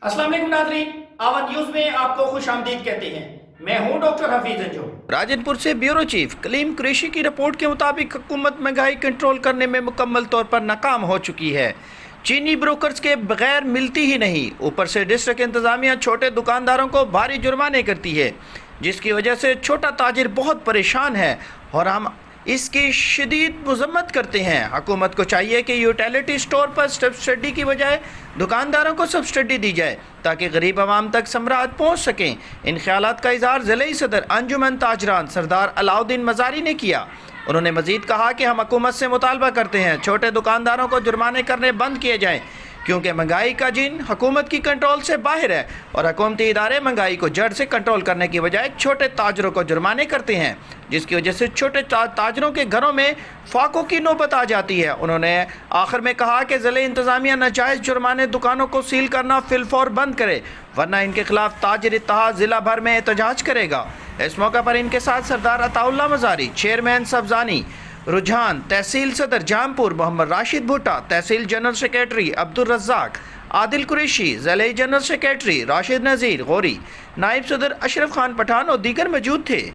अस्सलाम वालेकुम नाज़रीन, आवाज़ न्यूज़ में आपको खुश आमदीद कहते हैं। मैं हूं डॉक्टर हफीज अंजुम। राजनपुर से ब्यूरो चीफ कलीम कुरैशी की रिपोर्ट के मुताबिक हुकूमत महंगाई कंट्रोल करने में मुकम्मल तौर पर नाकाम हो चुकी है। चीनी ब्रोकर्स के बगैर मिलती ही नहीं, ऊपर से डिस्ट्रिक्ट इंतजामिया छोटे दुकानदारों को भारी जुर्माने करती है, जिसकी वजह से छोटा ताजिर बहुत परेशान है और हम इसकी शदीद मजम्मत करते हैं। हुकूमत को चाहिए कि यूटिलिटी स्टोर पर सब्सिडी की बजाय दुकानदारों को सब्सिडी दी जाए ताकि गरीब आवाम तक समरात पहुँच सकें। इन ख्यालात का इज़हार ज़िले सदर अंजुमन ताजरान सरदार अलाउद्दीन मज़ारी ने किया। उन्होंने मज़ीद कहा कि हम हुकूमत से मुतालबा करते हैं छोटे दुकानदारों को जुर्माने करने बंद किए जाएँ, क्योंकि महंगाई का जिन हुकूमत की कंट्रोल से बाहर है और हुकूमती इदारे महंगाई को जड़ से कंट्रोल करने की बजाय छोटे ताजरों को जुर्माने करते हैं, जिसकी वजह से छोटे ताजरों के घरों में फाकों की नौबत आ जाती है। उन्होंने आखिर में कहा कि ज़िले इंतज़ामिया नाजायज़ जुर्माने दुकानों को सील करना फिलफौर बंद करे, वरना इनके खिलाफ ताजिर इत्तेहाद ज़िला भर में एहतजाज करेगा। इस मौके पर इनके साथ सरदार अताउल्लाह मज़ारी, चेयरमैन सब्ज़ानी रुझान, तहसील सदर जामपुर मोहम्मद राशिद भुट्टा, तहसील जनरल सेक्रेटरी अब्दुल रज़्ज़ाक, आदिल कुरैशी, ज़िले जनरल सेक्रेटरी राशिद नज़ीर गौरी, नायब सदर अशरफ खान पठान और दीगर मौजूद थे।